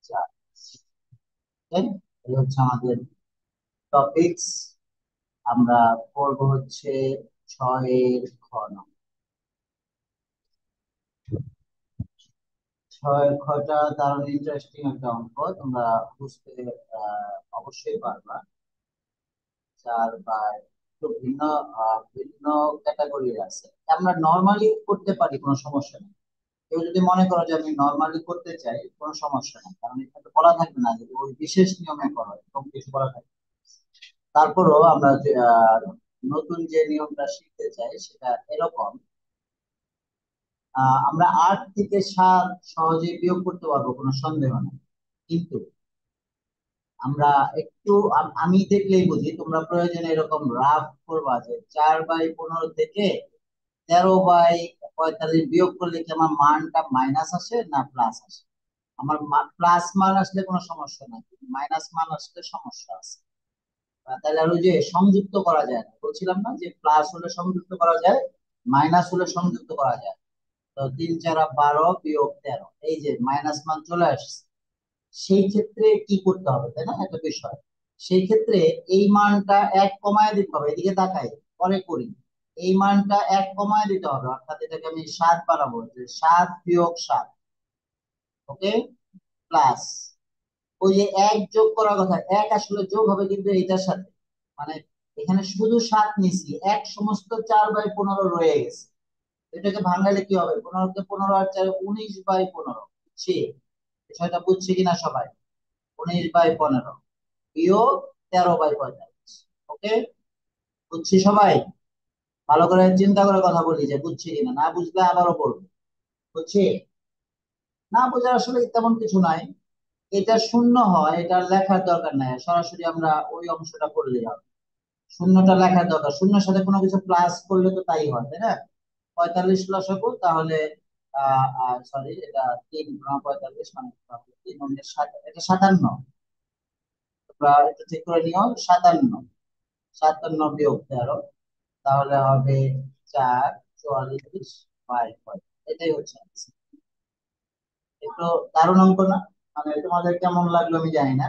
চার। Okay? এই হচ্ছে আমাদের টপিকস। আমরা করবো হচ্ছে 6 খ নাম। 6 খটা দারুণ ইন্টারেস্টিং একটা অঙ্ক, তোমরা বুঝতে অবশ্যই পারবা। 4 বাই একটু ভিন্ন ভিন্ন ক্যাটাগরির আছে। আমরা নর্মালি করতে পারি, কোনো সমস্যা নেই। কেউ যদি মনে করো যে আমি নর্মালি করতে চাই, কোনো সমস্যা নেই, কারণ এখানে বলা থাকবে না যে ওই বিশেষ নিয়মে করো, এরকম কিছু বলা থাকবে। তারপরও আমরা যে নতুন যে নিয়মটা শিখতে চাই সেটা এরকম। আমরা 8 থেকে 7 সহজেই বিয়োগ করতে পারবো, কোনো সন্দেহ নেই। কিন্তু আমরা একটু আমি দেখলেই বুঝি, তোমরা প্রয়োজনে এরকম রাফ করবা যে 4/15 থেকে 13/45 বিয়োগ করলে কি আমার মানটা মাইনাস আসে না প্লাস আসে। আমার প্লাস মান আসলে কোনো সমস্যা নাই, মাইনাস মান আসলে সমস্যা আছে। তাহলে আর ওই যে সংযুক্ত করা যায় না, বলছিলাম না যে প্লাস হলে সংযুক্ত করা যায়, মাইনাস হলে সংযুক্ত করা যায়। তো 3 4 12 বিয়োগ 13, এই যে মাইনাস মান চলে আসছে। সেই ক্ষেত্রে কি করতে হবে, তাই না, একটা বিষয়। সেই ক্ষেত্রে এই মানটা 1 কমায় দিতে হবে, এদিকে তাকাই, পরে করি। এই মানটা 1 কমায় দিতে হবে, অর্থাৎ এটাকে আমি 7 বানাবো, যে 7 - 7। ওকে, প্লাস ওই যে 1 যোগ করার কথা, 1 আসলে যোগ হবে কিন্তু এইটার সাথে, মানে এখানে শুধু 7 নিছি, এক সমস্ত 4/15 রয়ে গেছে। এটাকে ভাঙালে কি হবে, 15 কে 15 আর 4 19/15। বুঝছি বিষয়টা, বুঝছি কিনা সবাই? 19/15 বিয়োগ 13/45। ওকে, বুঝছি সবাই? ভালো করে চিন্তা করে কথা বলি, যে বুঝছি কিনা, না বুঝলে আবারও বলবো। বুঝছি? না বোঝার আসলে তেমন কিছু নাই। এটা শূন্য হয়, এটা লেখার দরকার নাই, সরাসরি আমরা ওই অংশটা করলেই হবে। শূন্যটা লেখার দরকার, শূন্যের সাথে কোনো কিছু প্লাস করলে তো তাই হয়, তাই না? 45 লসাগু তাহলে সরি, এটা 3 × 45 মানে 3 × 7, এটা 57। তোমরা একটু ঠিক করে নিও, 57। 57 - 13, তাহলে হবে 4 × 44/5। এটাই হচ্ছে answer। একটু দারুণ অঙ্ক না? মানে তোমাদের কেমন লাগলো আমি জানি না,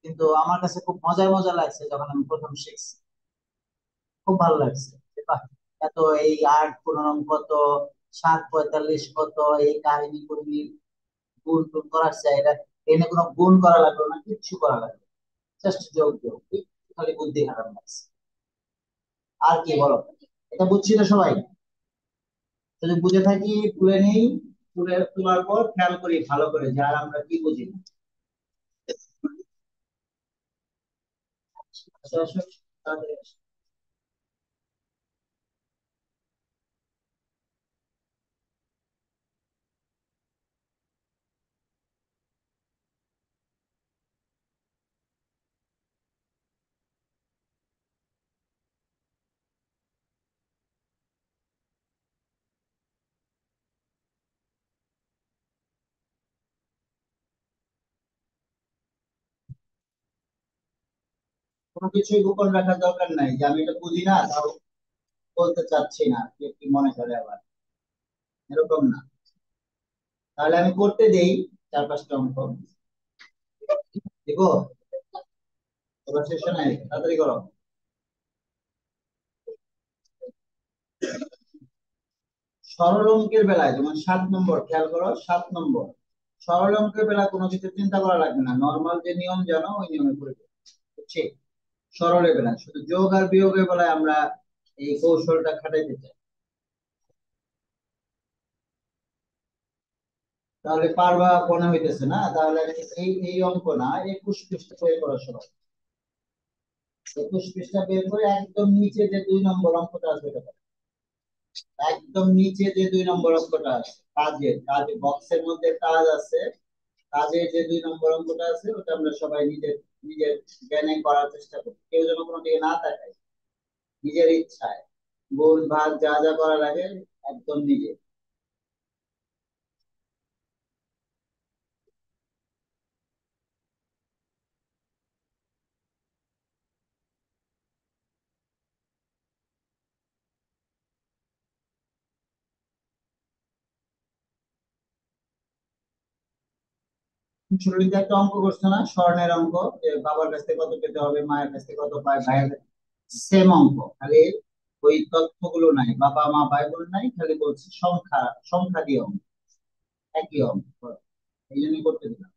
কিন্তু আমার কাছে খুব মজার মজা লাগছে যখন আমি প্রথম শিখছি। খুব ভালো লাগছে যে বাহ, এত এই 8 × 15 কত, 7 × 45 কত, এই কাহিনী করিনি, গুণ টুন করার চাই এটা। এনে কোনো গুণ করা লাগলো না, কিচ্ছু করা লাগলো, জাস্ট যোগ যোগ, একটু খালি বুদ্ধি খাটানো লাগছে। আর কি বলো, এটা বুঝছি তো সবাই? যদি বুঝে থাকি তুলে নেই, তুলে তোলার পর খেয়াল করি ভালো করে যে আর আমরা কি বুঝি না। আসো, আসো, তাড়াতাড়ি আসো। কোনো কিছুই গোপন রাখার দরকার নাই, যে আমি এটা বুঝি না তাও বলতে চাচ্ছি না, কে কি মনে করে আবার, এরকম না। তাহলে আমি করতে দেই 4 5টা অঙ্ক, দেখো। তোমরা শেষ নাই, তাড়াতাড়ি করো। সরল অঙ্কের বেলায় যেমন 7 নম্বর, খেয়াল করো, 7 নম্বর। সরল অঙ্কের বেলায় কোনো কিছু চিন্তা করা লাগবে না, নর্মাল যে নিয়ম জানো ওই নিয়মে করে দেবে। বুঝছি? সরলের বেলায় শুধু যোগ আর বিয়োগের বেলায় আমরা এই কৌশলটা খাটাইতে চাই। তাহলে পারবা মনে হইতেছে না? তাহলে এই এই অঙ্ক না, 21 পৃষ্ঠা বের করো সবাই। 21 পৃষ্ঠা বের করে একদম নিচে যে 2 নম্বর অঙ্কটা আছে ওটা করো। একদম নিচে যে 2 নম্বর অঙ্কটা আছে, কাজের কাজ বক্সের মধ্যে কাজ আছে, কাজের যে 2 নম্বর অঙ্কটা আছে ওটা আমরা সবাই নিজের নিজের জ্ঞানে করার চেষ্টা করি, কেউ যেন কোনো দিকে না তাকায়, নিজের ইচ্ছায় গুণ ভাগ যা যা করা লাগে একদম নিজে। শুরুতে একটা অঙ্ক করছো না, স্বর্ণের অঙ্ক, যে বাবার কাছ থেকে কত পেতে হবে, মায়ের কাছ থেকে কত পায়, ভাইয়ের, সেম অঙ্ক, খালি ওই তথ্যগুলো নাই, বাবা মা ভাই বোন নাই, খালি বলছে সংখ্যা, সংখ্যা দিয়ে অঙ্ক, একই অঙ্ক, এই জন্য করতে দিলাম।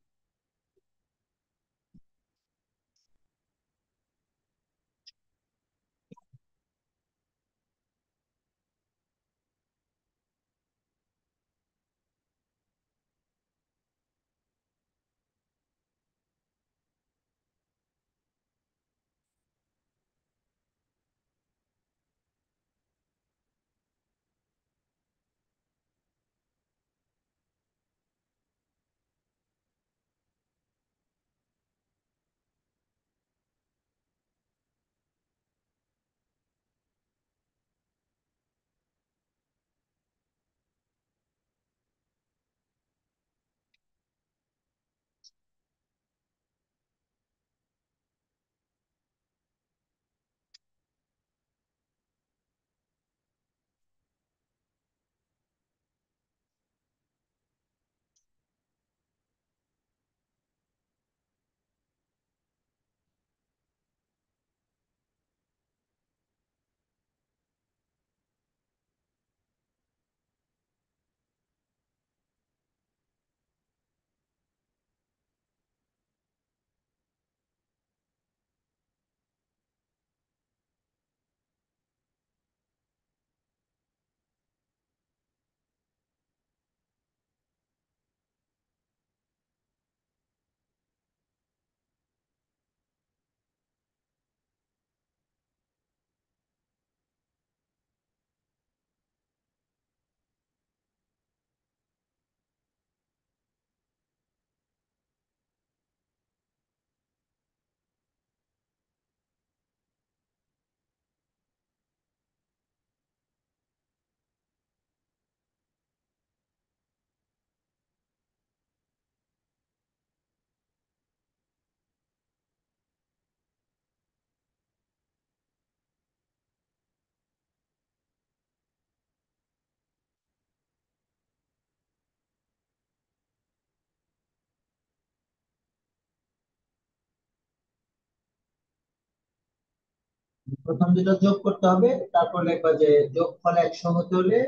প্রথম দুটো যোগ করতে হবে, তারপর লিখবা যে যোগফল 100 হতে হলে,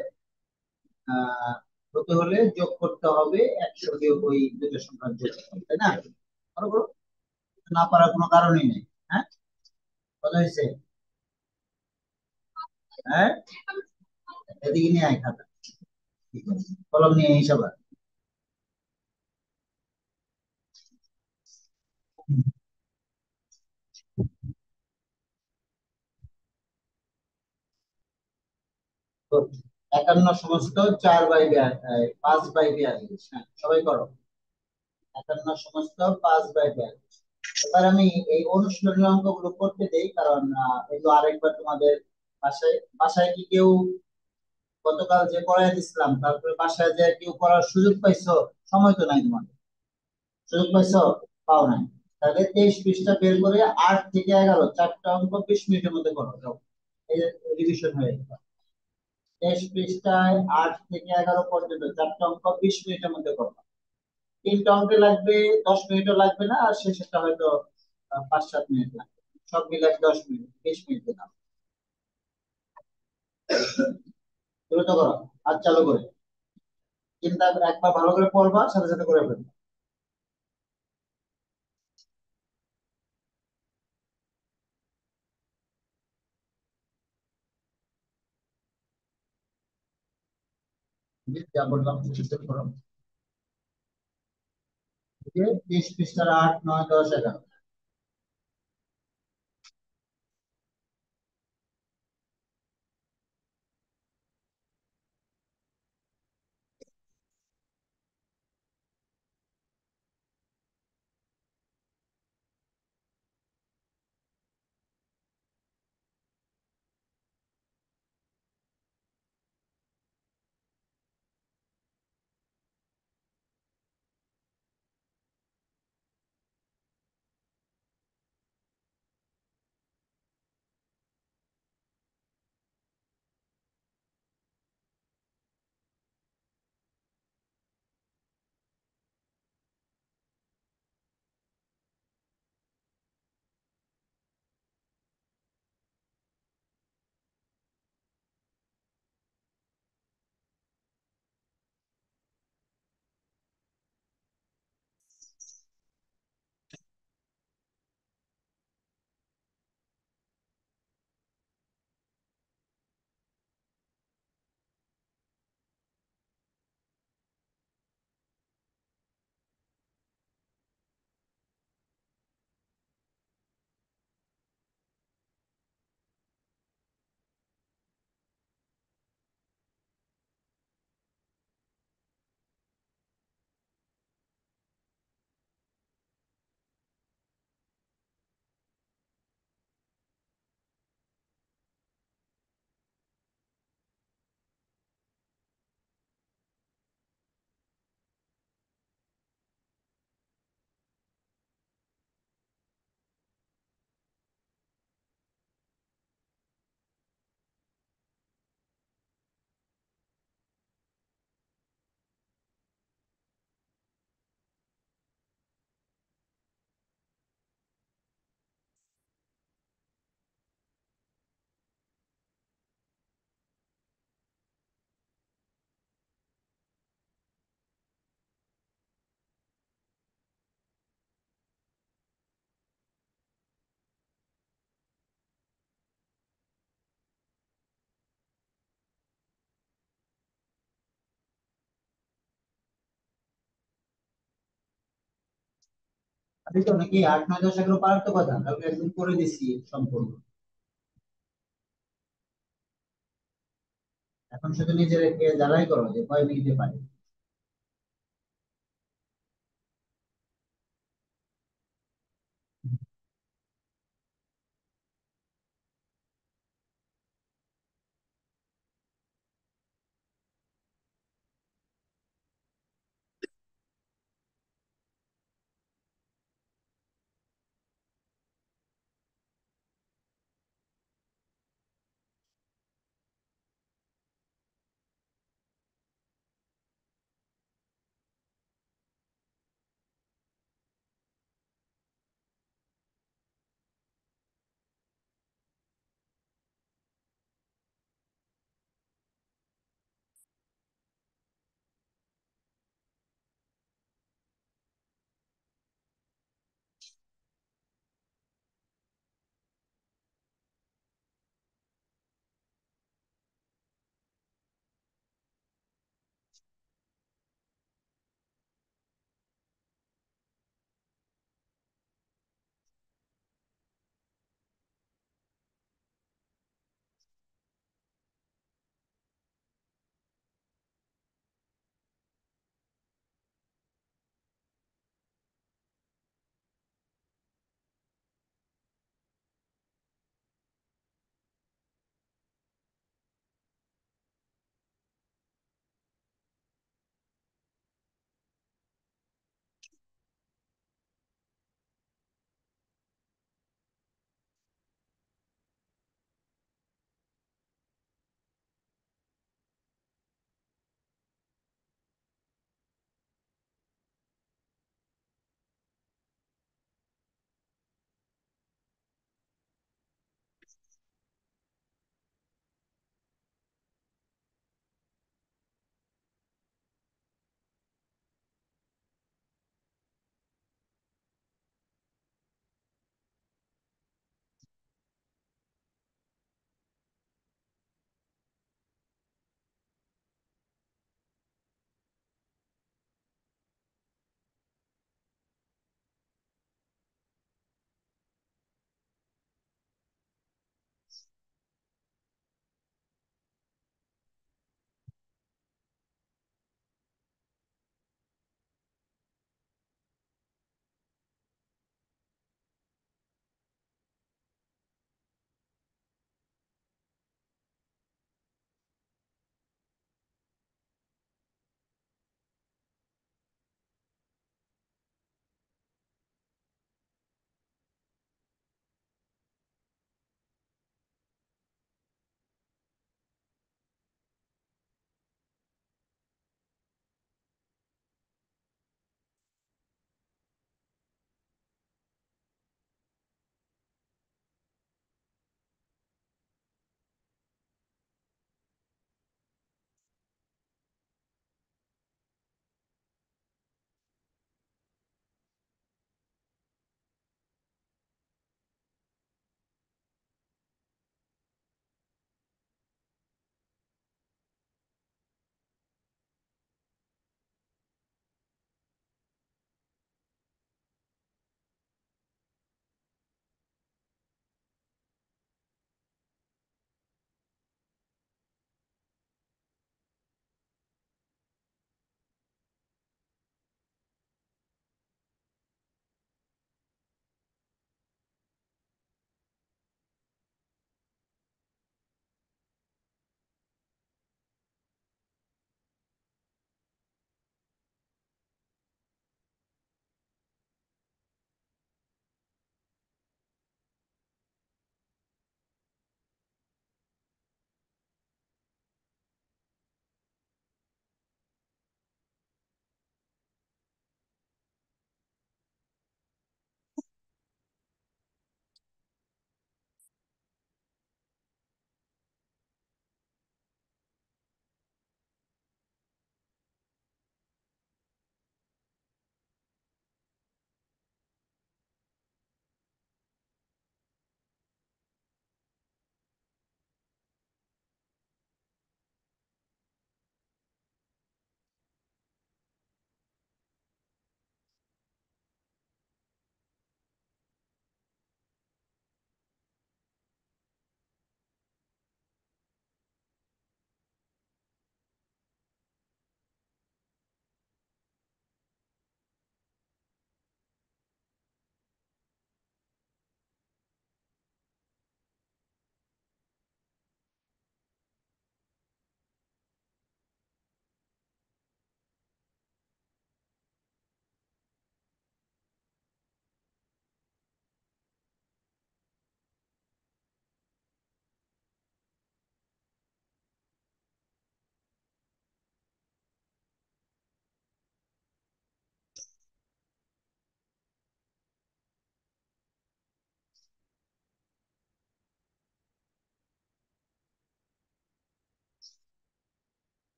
আহ যোগ করতে হবে 100 বিয়োগ ওই দুটো সংখ্যার যোগ, তাই না? করো করো, না পারার কোনো কারণই নেই। হ্যাঁ, কত হয়েছে? হ্যাঁ, এদিকে নিয়ে আয় খাতা, ঠিক আছে, কলম নিয়ে হিসাব রাখ। তো 51 সমস্ত 4/42, হ্যাঁ সবাই করো। 51 সমস্ত 5/42। এবার আমি এই অনুশীলনী অঙ্কগুলো করতে দেই, কারণ এগুলো আরেকবার তোমাদের বাসায়, বাসায় কি কেউ গতকাল যে পড়াই দিছিলাম তারপরে বাসায় যে কেউ করার সুযোগ পাইছো? সময় তো নাই তোমার, সুযোগ পাইছো? পাও নাই। তাহলে 23 পৃষ্ঠা বের করে 8 থেকে 11 চারটা অঙ্ক 20 মিনিটের মধ্যে করো, যাও, এই রিভিশন হয়ে গেল। 23 পৃষ্ঠায় 8 থেকে 11 পর্যন্ত চারটা অঙ্ক 20 মিনিটের মধ্যে করো। তিনটা অঙ্কে লাগবে 10 মিনিটও লাগবে না, আর শেষেরটা হয়তো 5-7 মিনিট লাগবে। সব মিলে 10 মিনিট, 20 মিনিট দিলাম। দ্রুত করো, হাত চালু করে, চিন্তা একবার ভালো করে পড়বা, সাথে সাথে করে ফেলবা। যা বললাম সেটা করো। 30 পৃষ্ঠার 8, 9, 10, 11। এই তো নাকি 8 9 10 11 পারার তো কথা, কালকে একদিন করে দিছি সম্পূর্ণ। এখন শুধু নিজেকে জ্বালাই করো যে কয় মিনিটে পারি।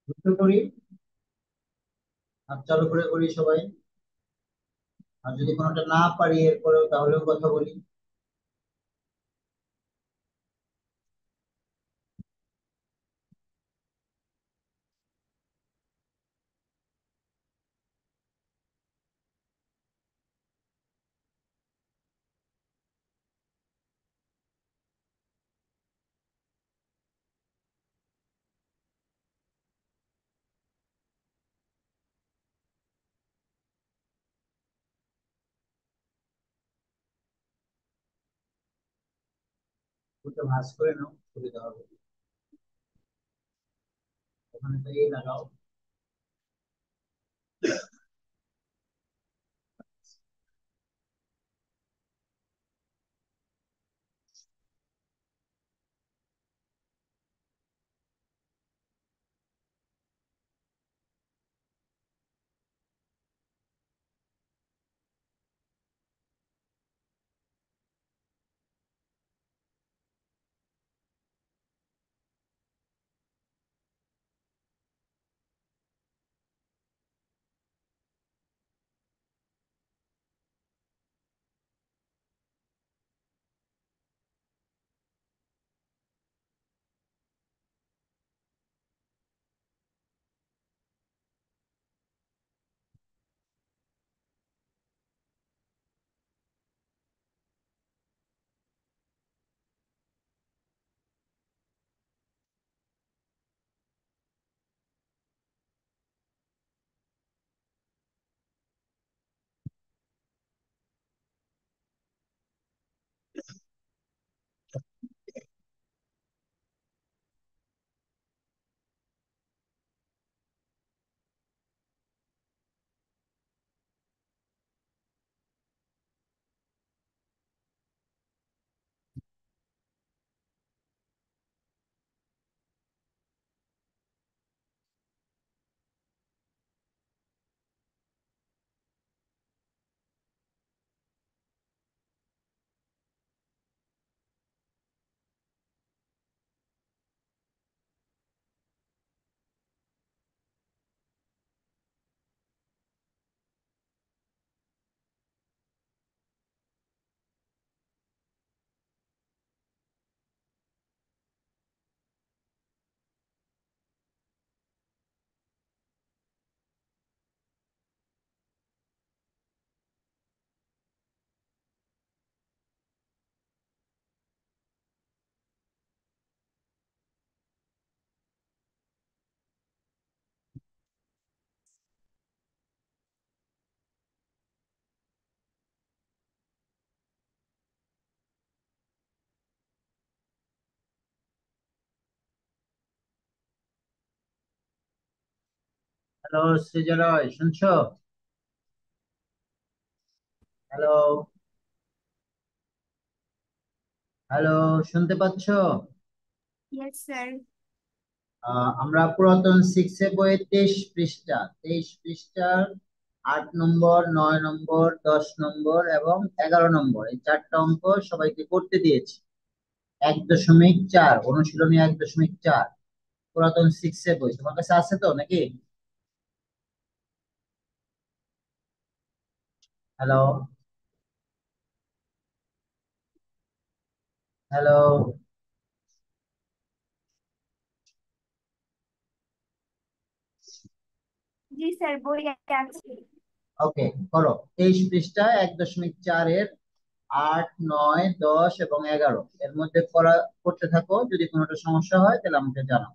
দ্রুত করি, হাত চালু করে করি সবাই। আর যদি কোনোটা না পারি এরপরেও তাহলেও কথা বলি। দুটো ভাঁজ করে নাও, সুবিধা হবে। ওখানে তো এই লাগাও। হ্যালো সৃজয়, শুনছো? হ্যালো? হ্যালো? শুনতে পাচ্ছো? Yes sir. আমরা পুরাতন সিক্স বইয়ের 23 পৃষ্ঠা, 23 পৃষ্ঠার 8 নম্বর, 9 নম্বর, 10 নম্বর এবং 11 নম্বর, এই চারটা অঙ্ক সবাইকে করতে দিয়েছি। 1.4 অনুশীলনী, 1.4 পুরাতন সিক্স বই তোমার কাছে আছে তো নাকি? হ্যালো? হ্যালো? जी सर बोलिए क्या चाहिए। ওকে, করো। 23 পৃষ্ঠা 1.4-এর 8, 9, 10 এবং 11 এর মধ্যে করতে থাকো। যদি কোনোটা সমস্যা হয় তাহলে আমাকে জানাও।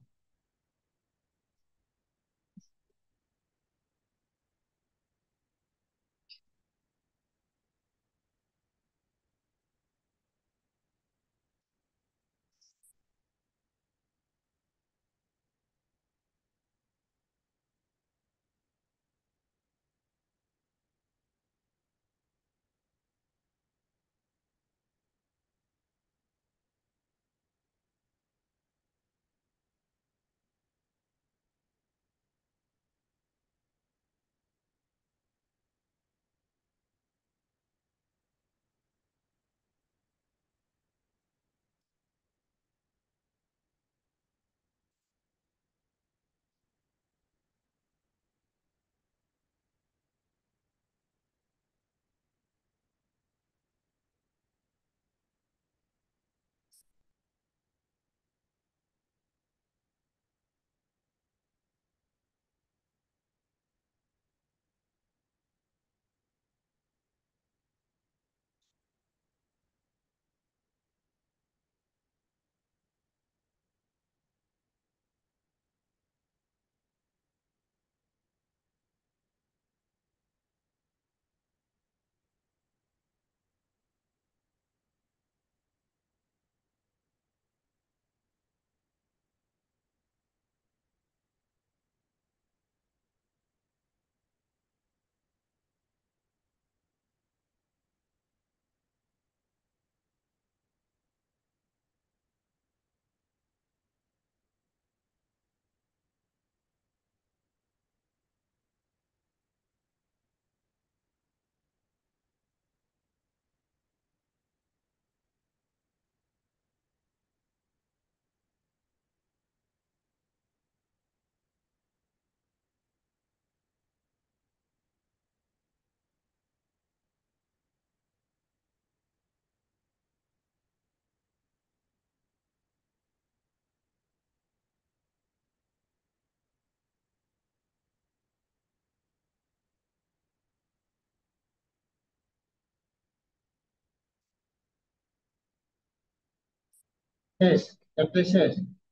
শেষ, চ্যাপ্টার শেষ।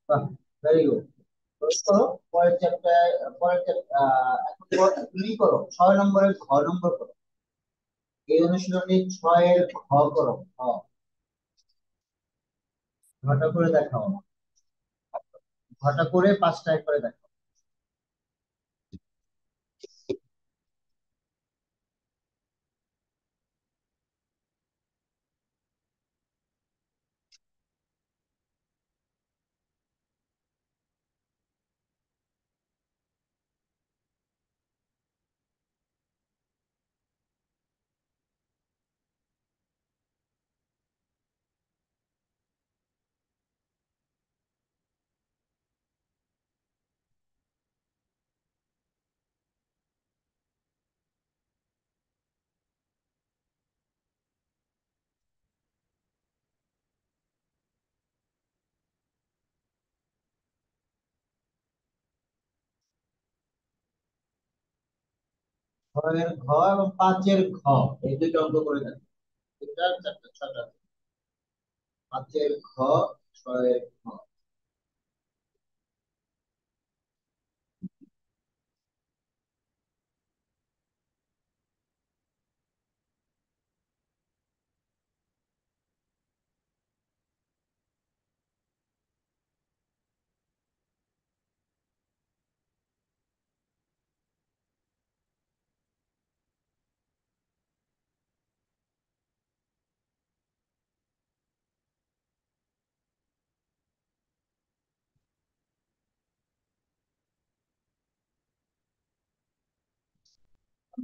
বাহ, ভেরি গুড। করো পরের চ্যাপ্টার, পরের এখন তুমি করো 6 নম্বরের ঘ নম্বর করো। এই অনুশীলনী 6-এর ঘ করো, ঘ। ঘটা করে দেখাও আমার। ঘটা করে 5টায় করে দেখাও। ঘয়ের ঘ এবং 5-এর ঘ, এই দুইটা অঙ্ক করে দেখো। দুইটা, চারটা, ছটা। 5-এর ঘ, 6-এর ঘ।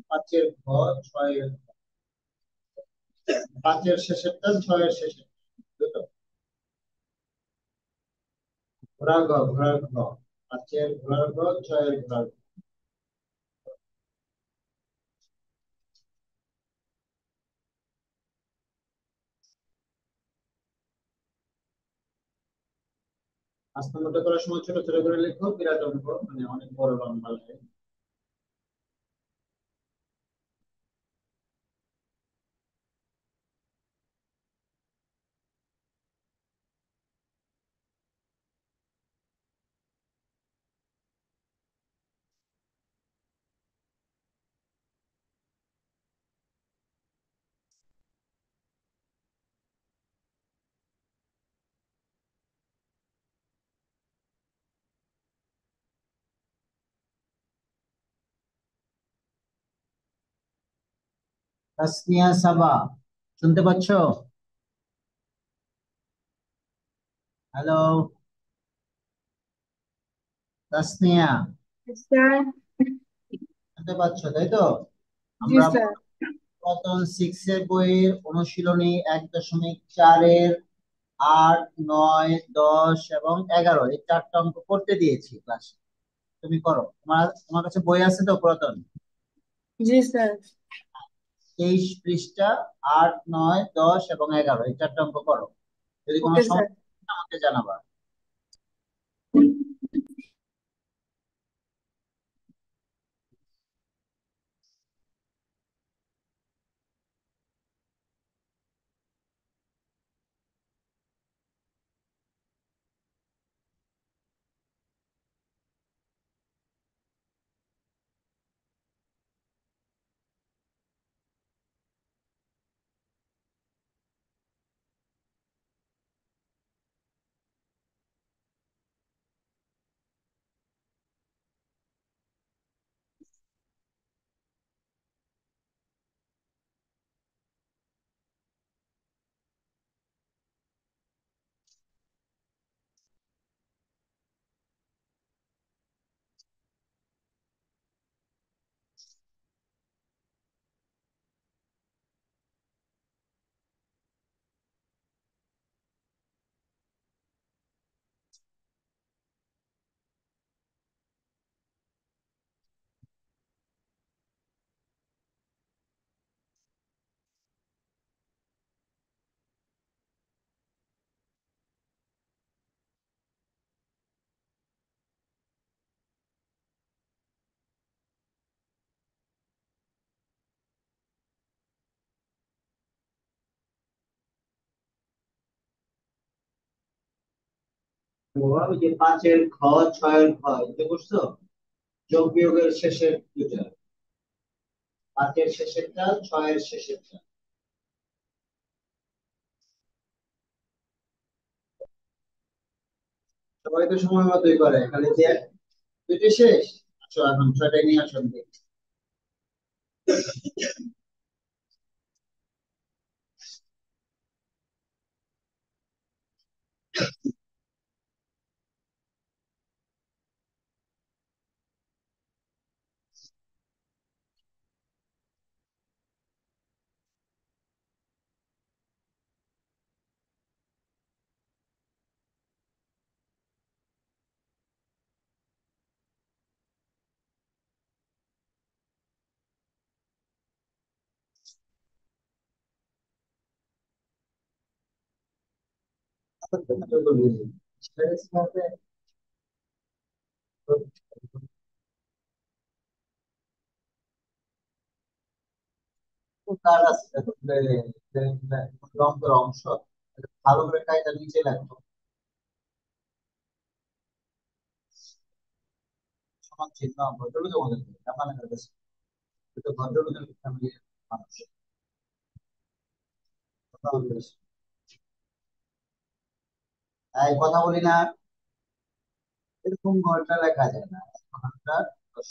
5-এর ঘ, 6-এর ঘ। 5-এর শেষেরটা, 6-এর শেষের দুটো। ঘোড়া ঘ, ঘোড়ার ঘ। 5-এর ঘোড়ার ঘ, 6-এর ঘোড়ার ঘ। পাঁচ নম্বরটা করার সময় ছোট ছোট করে লিখো, বিরাট অঙ্ক, মানে অনেক বড় লম্বা লাগে। তাসনিয়া সাবা, শুনতে পাচ্ছ? Hello, Tasnia, sir. শুনতে পাচ্ছ তাই তো? জি আমরা স্যার। পুরাতন 6-এর বইয়ের অনুশীলনী 1.4-এর 8, 9, 10 এবং 11 এই 4টা অঙ্ক করতে দিয়েছি ক্লাসে। তুমি করো, তোমার কাছে বই আছে তো পুরাতন? জি স্যার। 23 পৃষ্ঠা, 8, 9, 10 এবং 11 এই 4টা অঙ্ক করো। যদি কোনো ওকে স্যার। সমস্যা হয় আমাকে জানাবা। ওই যে পাঁচের খ, ছয়ের খ এটা করছো, যোগ বিয়োগের শেষের দুটা, পাঁচের শেষেরটা, ছয়ের শেষেরটা। সবাই তো সময় মতোই করে, খালি যে দুইটা শেষ। আসো এখন ছয়টাই নিয়ে আসুন দেখি। কাজ আছে অঙ্কের অংশ ভালো করে কাজটা নিচে লাগতো, সমান চিহ্ন ভদ্রলোক আমাদের আমাদের কাছে, কিন্তু ভদ্রলোকের ফ্যামিলির মানুষ কথা বলতে তাই কথা বলি না, এরকম ঘন্টা লেখা যায় না, ঘন্টা 10।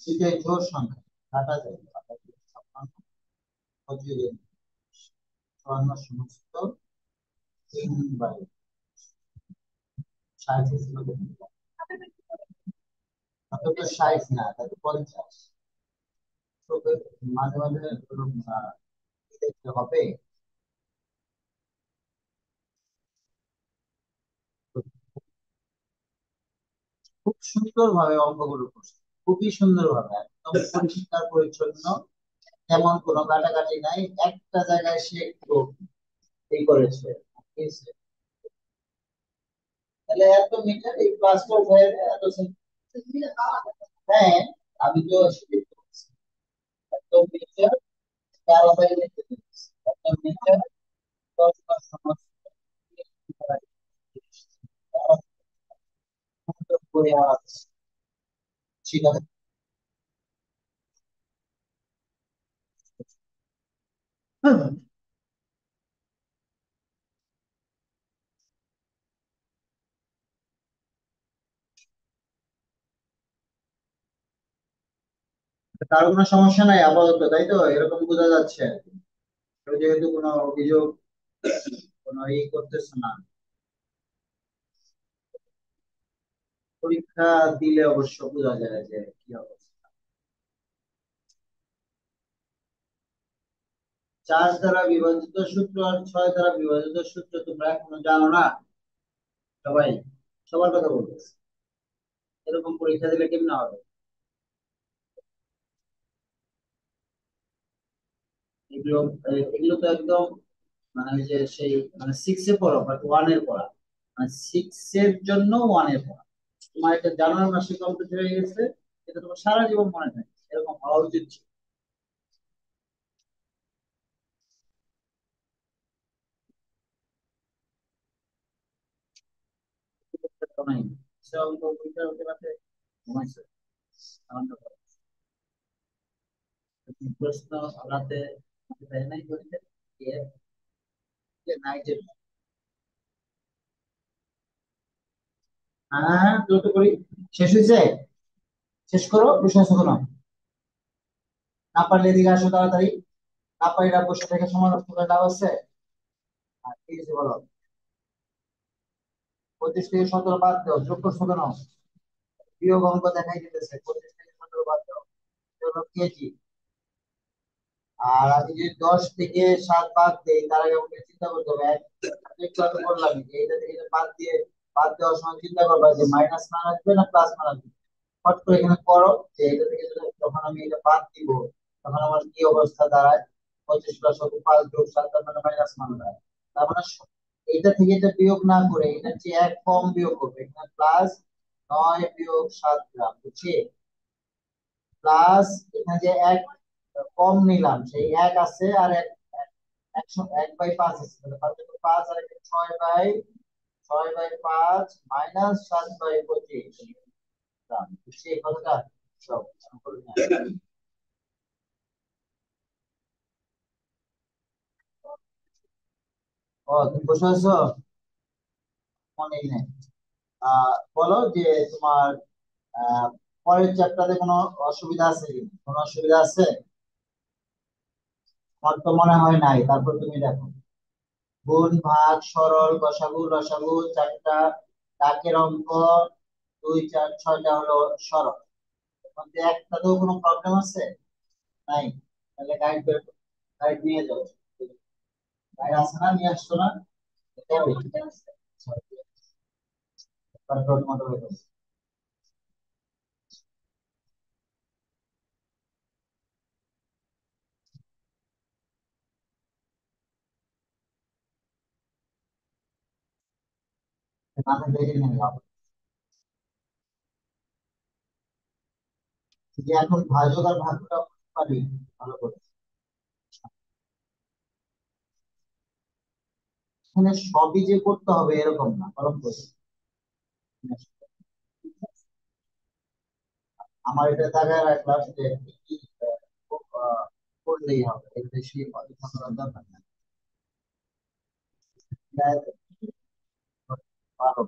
সেটাই জোর সংখ্যা কাটা যায়, কাটা যায়। ছাপ্পান্ন, পঁচিশ, চুয়ান্ন সমস্ত 3/, 60 ছিল তো, 60 না, তাহলে 50। তো মাঝে মাঝে এরকম, কি দেখতে হবে। তো খুব সুন্দর ভাবে অঙ্কগুলো করছে, খুবই সুন্দর ভাবে, একদম পরিষ্কার পরিচ্ছন্ন, তেমন কোনো কাটাকাটি নাই, একটা জায়গায় সে একটু এই করেছে। ঠিক আছে? তাহলে এত মিটার এই ক্লাসটা উঠে এত হ্যাঁ, আমি তো সেটাই বলছি। এত মিটার আলাদাই লিখে দিচ্ছি, এত মিটার 10 সমস্ত করে আছে, ঠিক আছে। কারো কোনো সমস্যা নাই আপাতত, তাই তো এরকম বোঝা যাচ্ছে। কেউ যেহেতু কোনো অভিযোগ, কোনো করতেছে না। পরীক্ষা দিলে অবশ্য বোঝা যায় যে কি অবস্থা। 4 দ্বারা বিভাজিত সূত্র আর 6 দ্বারা বিভাজিত সূত্র তোমরা এখনো জানো না সবাই? সবার কথা বলতেছে, এরকম পরীক্ষা দিলে কেমন হবে? এগুলো এগুলো তো একদম মানে ওই যে সেই মানে 6 এ পড়ো বাট 1 এর পড়া, মানে 6 এর জন্য 1 এর পড়া। তোমার একটা জানুয়ারি মাসে কমপ্লিট হয়ে গেছে, এটা তোমার সারা জীবন মনে থাকে, এরকম হওয়া উচিত ছিল। তো নাই, সে অঙ্ক পরীক্ষা হতে পারতে ঘুমাইছে, আনন্দ করে। প্রশ্ন রাতে দেয় নাই বলতে নাইটে। হ্যাঁ দ্রুত করি, শেষ হয়েছে, শেষ করো, প্রশ্ন আছে কোনো? না পারলে এদিকে আসো তাড়াতাড়ি, না পারিলে বসে থেকে সমাধান করে লাভ আছে। কি হয়েছে বলো? 25 থেকে 17 বাদ দাও, যোগ করছো কেন? বিয়োগ অঙ্ক দেখাই দিতেছে, 25 থেকে 17 বাদ দাও, এটা হলো কেজি। আর আমি যদি 10 থেকে 7 বাদ দেই, তার আগে আমাকে চিন্তা করতে হবে একটু আগে বললাম যে এটা থেকে এটা বাদ দিয়ে বাদ দেওয়ার সময় চিন্তা করবা যে মাইনাস মান আসবে না প্লাস মান আসবে। হট করে এখানে করো যে এটা থেকে যখন আমি এটা বাদ দিব তখন আমার কি অবস্থা দাঁড়ায়। 25+5 যোগ 7 তার মানে মাইনাস মান দাঁড়ায়। তার মানে এটা থেকে এটা বিয়োগ না করে এটা যে এক কম বিয়োগ করবে এখানে প্লাস 9 - 7 গ্রাম বুঝছি। প্লাস এখানে যে এক কম নিলাম সেই এক আছে আর এক 1/5 আছে তাহলে 5 আর 6/5 -7/25 গ্রাম বুঝছি এই কথাটা। সব করে নিয়ে আসো। ও তুমি বসে আছো মনে নেই। বলো যে তোমার আহ পরের চ্যাপ্টারে কোনো অসুবিধা আছে কি কোনো অসুবিধা আছে। আমার তো মনে হয় নাই তারপর তুমি দেখো গুণ ভাগ সরল গসাগু লসাগু চারটা ডাকের অঙ্ক 2 4 6টা হলো সরল। এর মধ্যে একটাতেও কোনো প্রবলেম আছে নাই। তাহলে গাইড নিয়ে যাও। গাইড আছে না নিয়ে আসছো না। এটাই তারপর মতো হয়ে গেছে। আমি দেখে নিয়ে যাবো যে এখন ভাজক আর ভাগটা পারি ভালো করে। এখানে সবই যে করতে হবে এরকম না বরং করে। আমার এটা জায়গায় রাখলাম যে কি কি, করলেই হবে এর বেশি করার দরকার নাই। ভালো।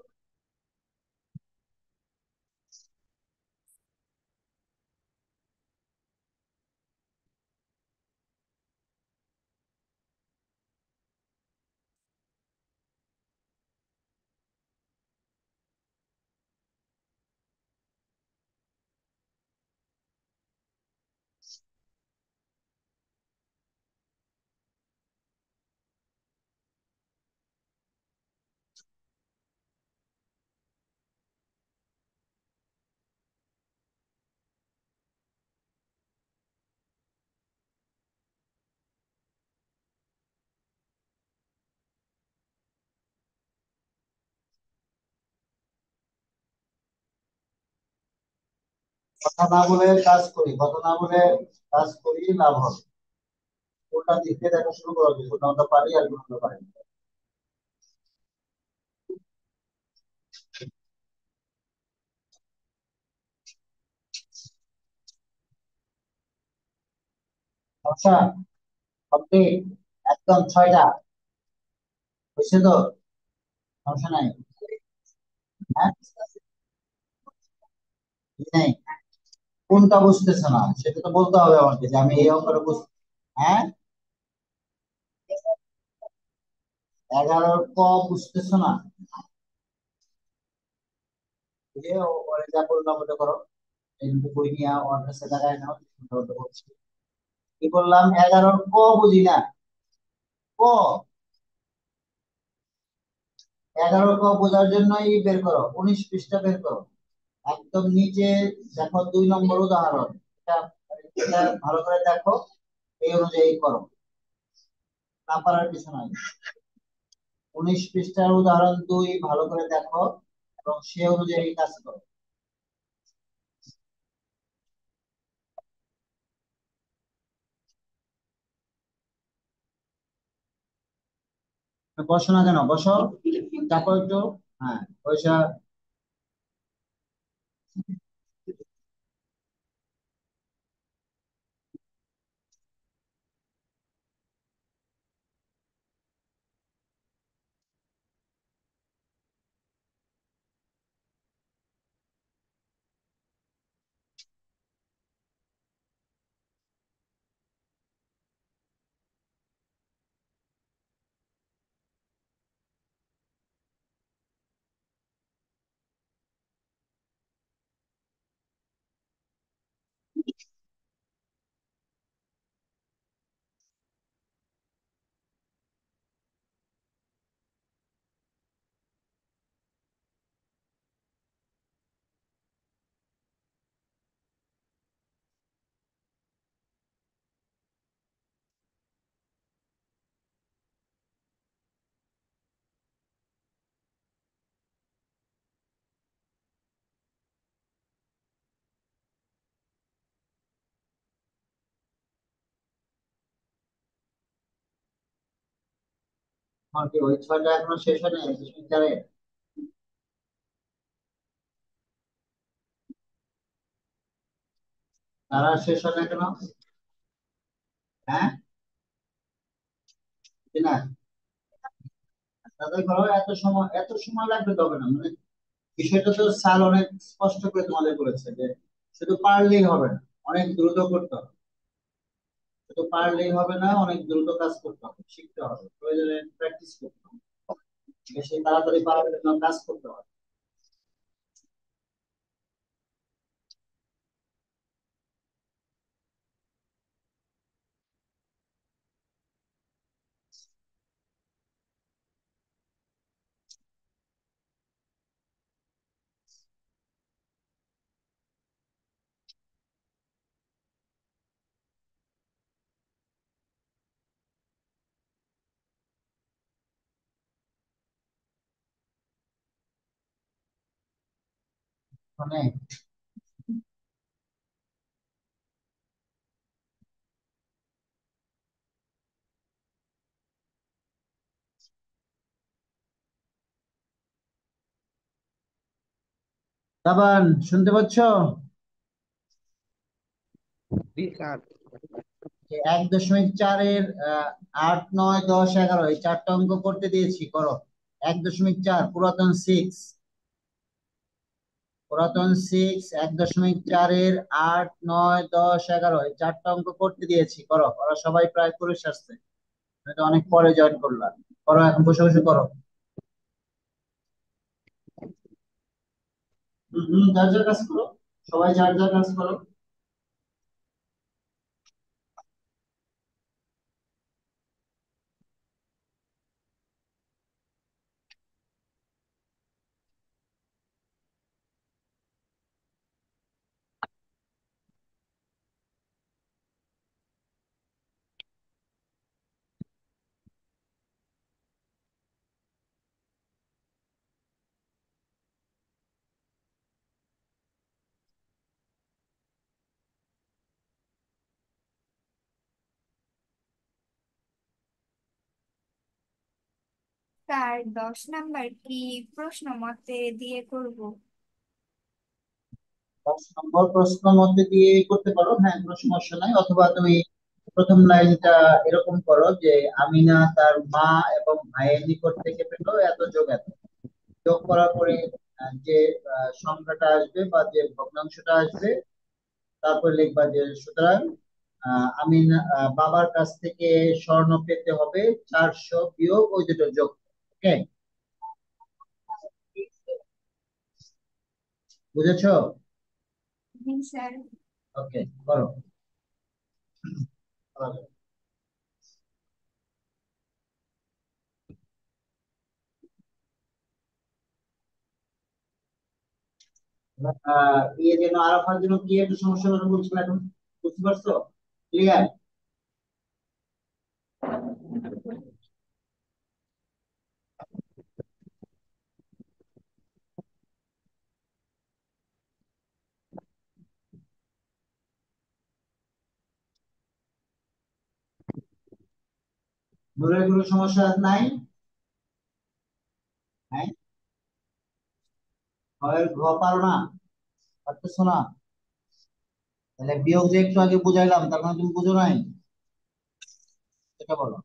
কথা না বলে কাজ করি কথা না বলে কাজ করি লাভ হবে। কোনটা দিকে দেখা শুরু করো যে কোনটা আমরা পারি আর কোনটা পারি না। সমস্যা কমপ্লিট একদম 6টা বুঝছো তো। সমস্যা নাই। হ্যাঁ নেই। কোনটা বুঝতেছে না সেটা তো বলতে হবে আমাকে যে আমি এই অঙ্কটা বুঝ। হ্যাঁ 11 ক বুঝতেছো না। যে ওরে যা বললাম ওটা করো। এই দুটো বই নিয়ে ওর কাছে দাঁড়ায় নাও ওটা বলছি। কি বললাম 11 ক বুঝি না। ক 11 ক বোঝার জন্যই বের করো 19 পৃষ্ঠা বের করো। একদম নিচে দেখো 2 নম্বর উদাহরণ। এটা এটা ভালো করে দেখো এই অনুযায়ী করো। না পারার কিছু নাই। 19 পৃষ্ঠার উদাহরণ 2 ভালো করে দেখো এবং সে অনুযায়ী কাজ করো। বসো না কেন বসো। চাপো একটু। হ্যাঁ পয়সা। আমার কি ওই ছয়টা এখনো শেষ হয়নি 1.4-এ? তারা শেষ হয় না কেন? হ্যাঁ, কি না? তাদের করো, এত সময় লাগবে তবে না, মানে বিষয়টা তো স্যার অনেক স্পষ্ট করে তোমাদের বলেছে যে শুধু পারলেই হবে না, অনেক দ্রুত করতে হবে। শুধু পারলেই হবে না, অনেক দ্রুত কাজ করতে হবে, শিখতে হবে, প্রয়োজনে প্র্যাকটিস করতে হবে, বেশি তাড়াতাড়ি পারার জন্য কাজ করতে হবে। মানে তাবান, শুনতে পাচ্ছ? জি স্যার। যে 1.4-এর 8, 9, 10, 11 এই চারটা অঙ্ক করতে দিয়েছি, করো। 1.4 পুরাতন 6 1.4-এর 8, 9, 10, 11 এই চারটা অঙ্ক করতে দিয়েছি, করো। ওরা সবাই প্রায় করে আসছে, তুমি তো অনেক পরে জয়েন করলাম। করো, এখন বসে বসে করো। যার যার কাজ করো, সবাই যার যার কাজ করো। স্যার 10 নাম্বার কি প্রশ্ন মতে দিয়ে করব? 10 নম্বর প্রশ্ন মধ্যে দিয়ে করতে পারো, হ্যাঁ, কোনো সমস্যা নাই। অথবা তুমি প্রথম লাইনটা এরকম করো যে আমিনা তার মা এবং ভাইয়ের নিকট থেকে পেল এত যোগ এত। যোগ করার পরে যে সংখ্যাটা আসবে বা যে ভগ্নাংশটা আসবে, তারপর লিখবা যে সুতরাং আমিনা বাবার কাছ থেকে স্বর্ণ পেতে হবে 400 বিয়োগ ওই দুটো যোগ। ওকে, বুঝেছো? জি স্যার। ওকে, করো। ইয়ে যেন আরাফার জন্য কি একটা সমস্যা কথা বলছিল এখন, বুঝতে পারছো? ক্লিয়ার? দূরের কোনো সমস্যা নাই? হ্যাঁ, ঘরের পারো না, পারতেছো না? তাহলে বিয়োগ যে একটু আগে বুঝাইলাম, তার মানে তুমি বুঝো নাই, এটা বলো।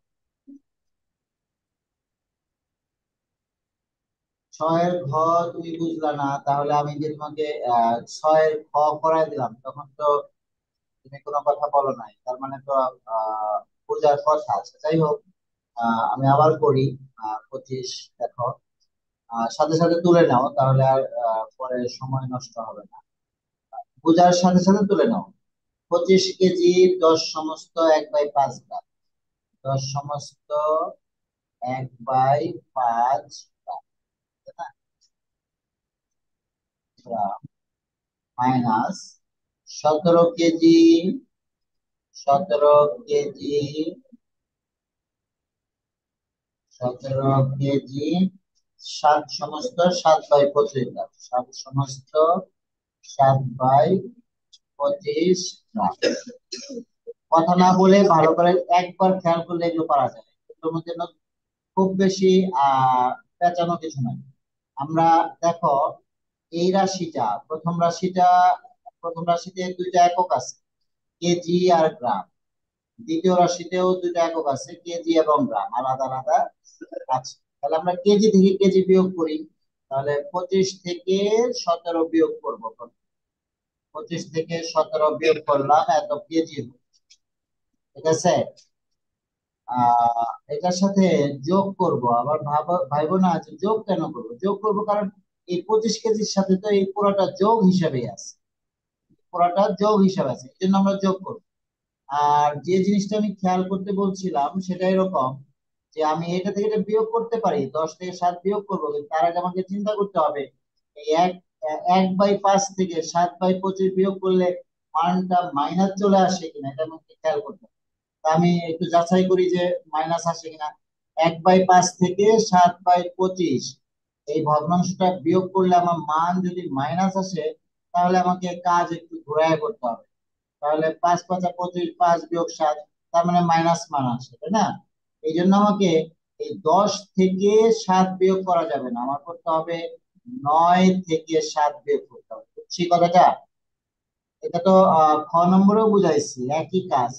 6-এর ঘ তুমি বুঝলা না, তাহলে আমি যে তোমাকে 6-এর খ করাই দিলাম, তখন তো তুমি কোনো কথা বলো নাই, তার মানে তো বোঝার কথা আছে। যাই হোক, আমি আবার করি। 25 দেখো, সাথে সাথে তুলে নাও, তাহলে আর পরে সময় নষ্ট হবে না। বোঝার সাথে সাথে তুলে নাও। 25 কেজি 10 সমস্ত 1/5 গ্রাম। 10 সমস্ত 1/5 গ্রাম, তাই না? গ্রাম মাইনাস 17 কেজি, 17 কেজি, 17 কেজি 7 সমস্ত 7/25 গ্রাম। 7 সমস্ত 7/25 গ্রাম। কথা না বলে ভালো করে একবার খেয়াল করলে এগুলো পারা যায়, এগুলোর মধ্যে খুব বেশি পেঁচানো কিছু নাই। আমরা দেখো, এই রাশিটা, প্রথম রাশিতে দুইটা একক আছে, কেজি আর গ্রাম। দ্বিতীয় রাশিতেও দুইটা একক আছে, কেজি এবং গ্রাম, আলাদা আলাদা আছে। তাহলে আমরা কেজি থেকে কেজি বিয়োগ করি। তাহলে 25 থেকে 17 বিয়োগ করবো। 25 থেকে 17 বিয়োগ করলাম, এত কেজি হলো। ঠিক আছে। এটার সাথে যোগ করব, আবার ভাইবো না যে যোগ কেন করব। যোগ করব কারণ এই 25 কেজির সাথে তো এই পুরোটা যোগ হিসাবে আছে, পুরোটা যোগ হিসাবে আছে, এই জন্য আমরা যোগ করব। আর যে জিনিসটা আমি খেয়াল করতে বলছিলাম সেটা এরকম, যে আমি এটা থেকে এটা বিয়োগ করতে পারি, 10 থেকে 7 বিয়োগ করবো, কিন্তু তার আগে আমাকে চিন্তা করতে হবে এই 1/5 থেকে 7/25 বিয়োগ করলে মানটা মাইনাস চলে আসে কিনা, এটা আমাকে খেয়াল করতে হবে। তা আমি একটু যাচাই করি যে মাইনাস আসে কিনা। 1/5 থেকে 7/25 এই ভগ্নাংশটা বিয়োগ করলে আমার মান যদি মাইনাস আসে, তাহলে আমাকে কাজ একটু ঘোরায় করতে হবে। তাহলে 5 5 25, 5 - 7, তার মানে মাইনাস মান আসে, তাই না? এই জন্য আমাকে এই 10 থেকে 7 বিয়োগ করা যাবে না, আমার করতে হবে 9 থেকে 7 বিয়োগ করতে হবে। বুঝছি কথাটা? এটা তো খ নম্বরেও বুঝাইছি, একই কাজ,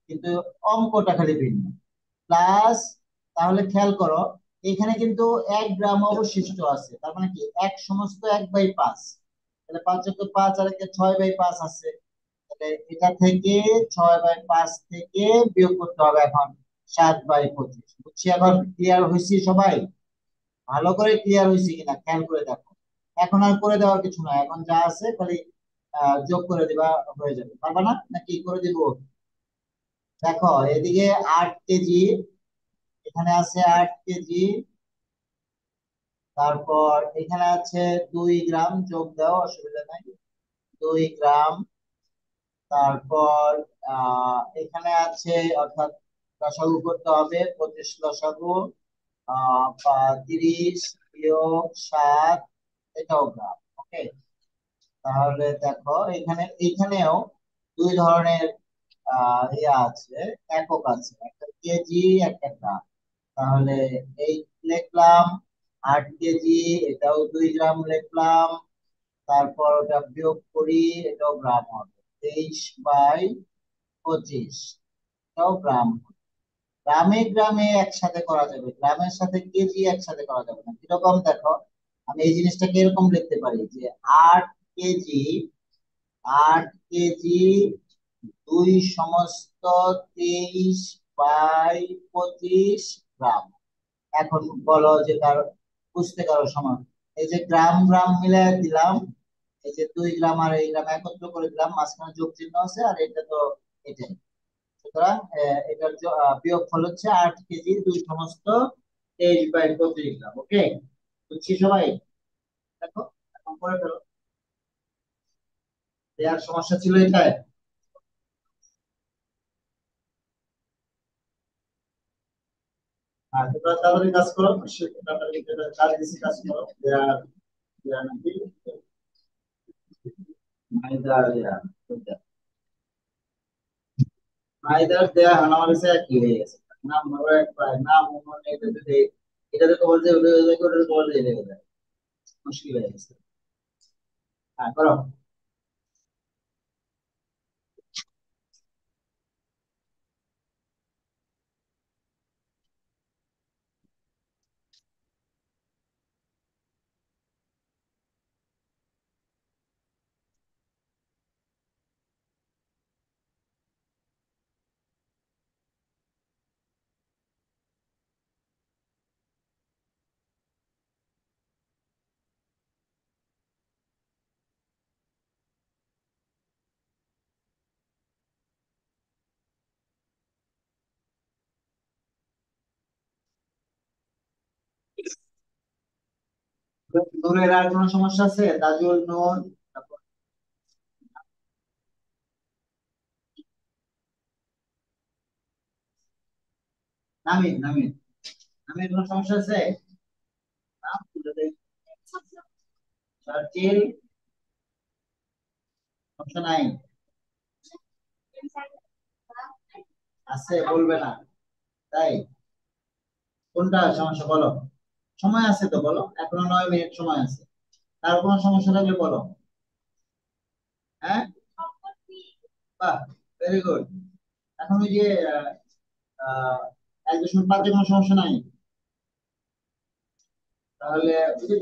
কিন্তু অঙ্কটা খালি ভিন্ন। প্লাস, তাহলে খেয়াল করো, এখানে কিন্তু 1 গ্রাম অবশিষ্ট আছে, তার মানে কি এক সমস্ত 1/5। তাহলে 5 × 5 আর একটা 6/5 আছে। তাহলে এটা থেকে 6/5 থেকে বিয়োগ করতে হবে এখন 7/25। বুঝছি? এখন ক্লিয়ার হয়েছি সবাই? ভালো করে ক্লিয়ার হয়েছে কিনা খেয়াল করে দেখো। এখন আর করে দেওয়ার কিছু না, এখন যা আছে খালি যোগ করে দিবা, হয়ে যাবে। পারবা না নাকি করে দিব? দেখো, এদিকে 8 কেজি, এখানে আছে 8 কেজি, তারপর এখানে আছে 2 গ্রাম, যোগ দাও, অসুবিধা নাই, 2 গ্রাম। তারপর এখানে আছে, অর্থাৎ লসাগু করতে হবে, 25 লসাগু, 30 - 7, এটাও গ্রাম। ওকে। তাহলে দেখো, এইখানেও দুই ধরনের ইয়া আছে, একক আছে, একটা কেজি, একটা গ্রাম। তাহলে এই লিখলাম 8 কেজি, এটাও 2 গ্রাম লিখলাম। তারপর ওটা বিয়োগ করি, এটাও গ্রাম হবে, 23/25, এটাও গ্রাম হবে। গ্রামে গ্রামে একসাথে করা যাবে, গ্রামের সাথে কেজি একসাথে করা যাবে না। কিরকম দেখো, আমি এই জিনিসটাকে এরকম লিখতে পারি যে 8 কেজি, 8 কেজি, দুই সমস্ত 23/25 গ্রাম। এখন বলো যে বুঝতে কারো সমান, এই যে গ্রাম গ্রাম মিলাই দিলাম, এই যে 2 গ্রাম আর এই গ্রাম একত্র করে দিলাম, মাঝখানে যোগ চিহ্ন আছে, আর এটা তো এটাই। সুতরাং এটার বিয়োগফল হচ্ছে 8 কেজি, দুই সমস্ত 23/25 গ্রাম। ওকে, বুঝছি সবাই? দেখো, এখন করে ফেলো। দেওয়ার সমস্যা ছিল এটাই। আর তোমরা তাড়াতাড়ি কাজ করো, তাড়াতাড়ি কাজ দিছি, কাজ করো। দেয়া দেয়া নাকি মাইদার দেয়া, মাইদার দেয়া আমার কাছে একই হয়ে গেছে। নাম ধরো একবার, নাম মনে এটাতে তো বলছে, ওটা করে বলছে, লেগে যায়, মুশকিল হয়ে গেছে। হ্যাঁ, করো। দূরের আর কোনো সমস্যা আছে? তাজুল, নূর, তারপর নামিন, নামিন, নামিন, কোনো সমস্যা আছে? নাম তুলে দেই। সার্জিল, সমস্যা নাই? আছে, বলবে না, তাই? কোনটা সমস্যা বলো? সময় আছে তো, বলো, এখনো 9 মিনিট সময় আছে। তার কোনো সমস্যা থাকলে বলো। হ্যাঁ, বাহ, ভেরি গুড। এখন ওই যে আহ, আহ, 1.5 কোনো সমস্যা নাই। তাহলে ওই যে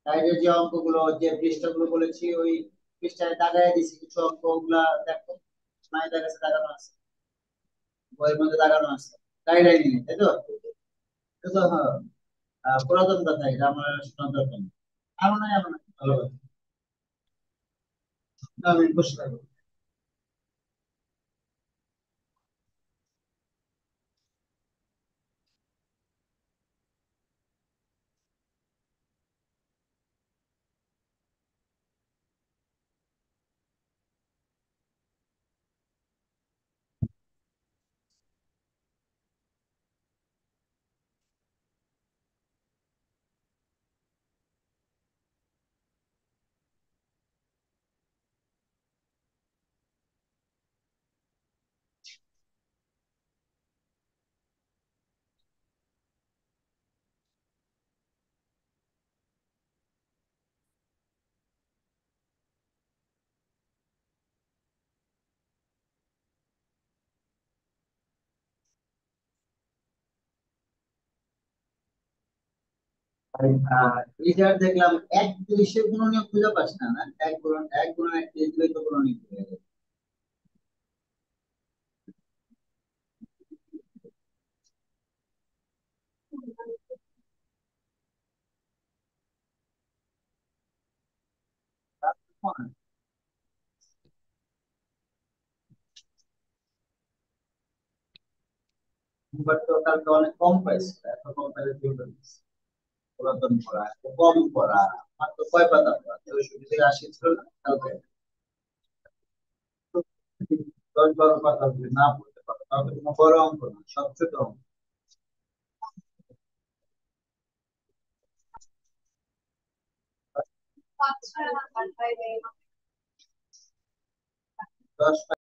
গাইডের যে অঙ্কগুলো, যে পৃষ্ঠাগুলো বলেছি, ওই পৃষ্ঠায় দাগায় দিছি কিছু অঙ্ক, ওগুলা দেখো। নাই দেখাচ্ছে, দাগানো আছে, বইয়ের মধ্যে দাগানো আছে, গাইডলাইন নিয়ে, তাই তো? এটা তো হ্যাঁ, পুরাতন কথা, এটা আমার শোনার দরকার নেই। আরো নাই, আমার নাই, ভালো কথা। আমি বসে থাকবো। রিজাল্ট দেখলাম 31-এর গুণনীয়ক খুঁজে পাস না, না? 1 গুণন 1 দিলেই তো গুণনীয়ক হয়ে যাবে। নাম্বার তো কালকে অনেক কম পাইছে, এত কম পাইলে কি হবে? পুরাতন পড়া, এত কম পড়া, মাত্র কয় পাতা পড়া, 64 থেকে 80 ছিল না কালকে? 10-12 পাতা যদি না পড়তে পারো তাহলে কোনো বড় অঙ্ক না, সব ছোট অঙ্ক। দশ